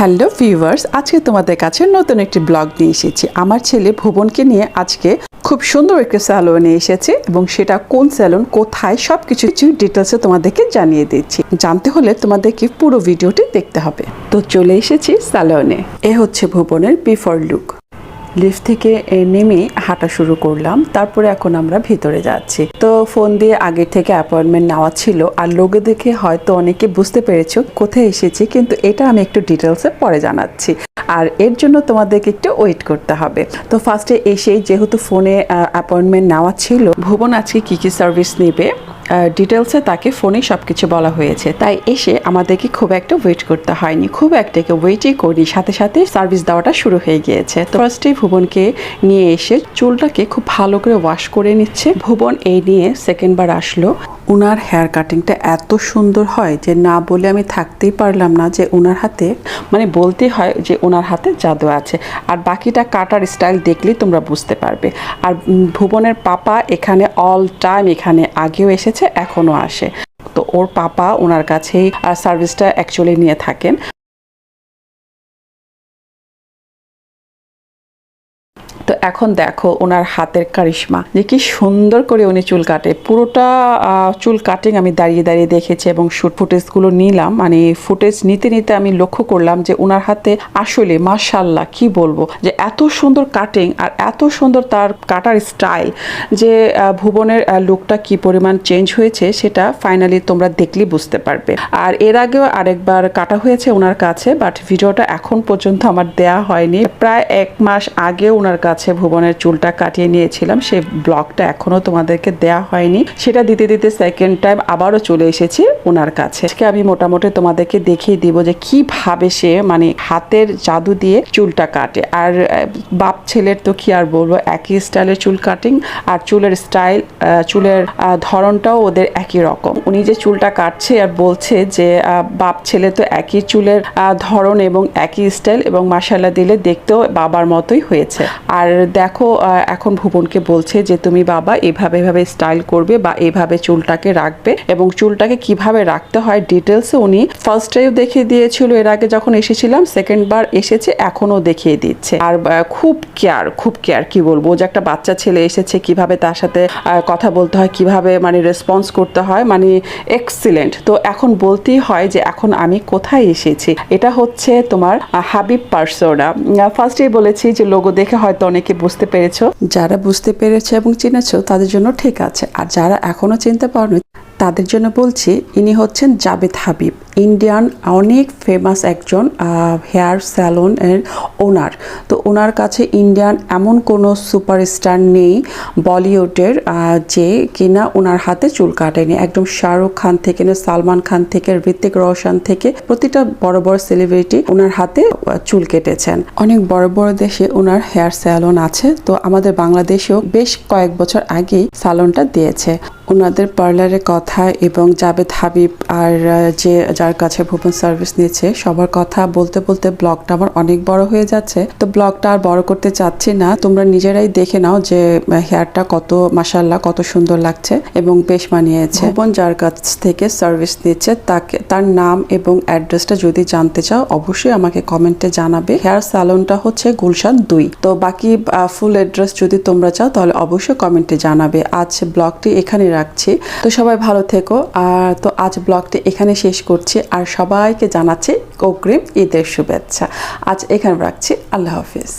Hello viewers, আজকে তোমাদের কাছে নতুন একটি ব্লগ নিয়ে এসেছি। আমার ছেলে ভুবনকে নিয়ে আজকে খুব সুন্দর একটা স্যালুনে এসেছে এবং সেটা কোন স্যালুন, কোথায়, সবকিছু ডিটেলসে তোমাদেরকে জানিয়ে দিচ্ছি। জানতে হলে তোমাদেরকে পুরো ভিডিওটি দেখতে হবে। তো চলে এসেছি স্যালুনে। এ হচ্ছে ভুবনের বিফোর লুক। লিফট থেকে নেমে হাঁটা শুরু করলাম, তারপরে এখন আমরা ভিতরে যাচ্ছি। তো ফোন দিয়ে আগে থেকে অ্যাপয়েন্টমেন্ট নেওয়া ছিল, আর লোগো দেখে হয়তো অনেকে বুঝতে পেরেছো কোথায় এসেছি, কিন্তু এটা আমি একটু ডিটেলসে পরে জানাচ্ছি, আর এর জন্য তোমাদেরকে একটু ওয়েট করতে হবে। তো ফার্স্টে এসেই যেহেতু ফোনে অ্যাপয়েন্টমেন্ট নেওয়া ছিল, ভুবন আজকে কী কী সার্ভিস নেবে ডিটেলসে তাকে ফোনে সব কিছু বলা হয়েছে, তাই এসে আমাদেরকে খুব একটা ওয়েট করতে হয়নি, খুব একটাকে ওয়েটই করি, সাথে সাথে সার্ভিস দেওয়াটা শুরু হয়ে গিয়েছে। তো ফার্স্টে ভুবনকে নিয়ে এসে চুলটাকে খুব ভালো করে ওয়াশ করে নিচ্ছে। ভুবন এই নিয়ে সেকেন্ড বার আসলো। ওনার হেয়ার কাটিংটা এত সুন্দর হয় যে না বলে আমি থাকতেই পারলাম না, যে ওনার হাতে মানে বলতে হয় যে ওনার হাতে জাদু আছে। আর বাকিটা কাটার স্টাইল দেখলেই তোমরা বুঝতে পারবে। আর ভুবনের পাপা এখানে অল টাইম, এখানে আগেও এসেছে, এখনও আসে। তো ওর পাপা ওনার কাছেই সার্ভিসটা অ্যাকচুয়ালি নিয়ে থাকেন। তো এখন দেখো ওনার হাতের কারিশমা, যে কি সুন্দর করে উনি চুল কাটে। পুরোটা চুল কাটিং আমি দাঁড়িয়ে দাঁড়িয়ে দেখেছি এবং শুট ফুটেজগুলো নিলাম। মানে ফুটেজ নিতে নিতে আমি লক্ষ্য করলাম যে ওনার হাতে আসলে মাশাআল্লাহ কি বলবো, যে এত সুন্দর কাটিং আর এত সুন্দর তার কাটার স্টাইল, যে ভুবনের লুকটা কি পরিমাণ চেঞ্জ হয়েছে সেটা ফাইনালি তোমরা দেখলেই বুঝতে পারবে। আর এর আগেও আরেকবার কাটা হয়েছে ওনার কাছে, বাট ভিডিওটা এখন পর্যন্ত আমার দেয়া হয়নি। প্রায় 1 মাস আগে ওনার কাছে ভুবনের চুলটা কাটিয়ে নিয়েছিলাম, সেই ব্লগটা এখনো তোমাদেরকে দেয়া হয়নি। সেটা দিতে দিতে সেকেন্ড টাইম আবারও চলে এসেছি ওনার কাছে। আজকে আমি মোটামুটি তোমাদেরকে দেখিয়ে দিব যে কিভাবে সে মানে হাতের জাদু দিয়ে চুলটা কাটে। আর বাপ ছেলের তো কি আর বলবো, একই স্টাইলের চুল কাটিং, আর চুলের স্টাইল, চুলের ধরনটাও ওদের একই রকম। উনি যে চুলটা কাটছে আর বলছে যে বাপ ছেলে তো একই চুলের ধরন এবং একই স্টাইল, এবং মাশাআল্লাহ দিলে দেখতেও বাবার মতোই হয়েছে। আর দেখো এখন ভুবনকে বলছে যে তুমি বাবা এভাবে এভাবে স্টাইল করবে বা এভাবে চুলটাকে রাখবে, এবং চুলটাকে কিভাবে রাখতে হয় ডিটেলসে উনি ফার্স্ট টাইম দেখিয়ে দিয়েছিল এর আগে যখন এসেছিলাম, সেকেন্ড বার এসেছে এখনো দেখিয়ে দিচ্ছে। আর খুব কেয়ার কি বলবো, যে একটা বাচ্চা ছেলে এসেছে কিভাবে তার সাথে কথা বলতে হয়, কিভাবে মানে রেসপন্স করতে হয়, মানে এক্সিলেন্ট। তো এখন বলতেই হয় যে এখন আমি কোথায় এসেছি, এটা হচ্ছে তোমার হাবিব পারসোনা। ফার্স্টেই বলেছি যে লোগো দেখে হয়তো অনেকে বুঝতে পেরেছো, যারা বুঝতে পেরেছো এবং চিনেছো তাদের জন্য ঠিক আছে, আর যারা এখনো চিনতে পারোনি তাদের জন্য বলছি ইনি হচ্ছেন জাবেদ হাবিব, ইন্ডিয়ান অনেক ফেমাস একজন হেয়ার স্যালনের ওনার। তো ওনার কাছে ইন্ডিয়ান এমন কোনো সুপারস্টার নেই বলিউডের যে কিনা ওনার হাতে চুল কাটেনি। একদম শাহরুখ খান থেকে, সালমান খান থেকে, ঋতিক রোশন থেকে প্রতিটা বড় বড় সেলিব্রিটি ওনার হাতে চুল কেটেছেন। অনেক বড় বড় দেশে ওনার হেয়ার স্যালন আছে। তো আমাদের বাংলাদেশেও বেশ কয়েক বছর আগেই স্যালনটা দিয়েছে। ওনাদের পার্লারের কথা এবং জাবেদ হাবিব আর যার কাছে ভুবন সার্ভিস নিয়েছে সবার কথা বলতে বলতে ব্লগটা আমার অনেক বড় হয়ে যাচ্ছে। তো ব্লগটা আর বড় করতে চাচ্ছি না, তোমরা নিজেরাই দেখে নাও যে হেয়ারটা কত মাশাআল্লাহ কত সুন্দর লাগছে এবং বেশ মানিয়েছে। ভুবন যার কাছ থেকে সার্ভিস নিচ্ছে তার নাম এবং অ্যাড্রেসটা যদি জানতে চাও অবশ্যই আমাকে কমেন্টে জানাবে। হেয়ার স্যালনটা হচ্ছে গুলশান 2। তো বাকি ফুল অ্যাড্রেস যদি তোমরা চাও তাহলে অবশ্যই কমেন্টে জানাবে। আজ ব্লগটি এখানে রাখছি, তো সবাই ভালো থেকো। আর তো আজ ব্লগটি এখানে শেষ করছি, আর সবাইকে জানাচ্ছি অগ্রিম ঈদের শুভেচ্ছা। আজ এখানে রাখছি, আল্লাহ হাফিজ।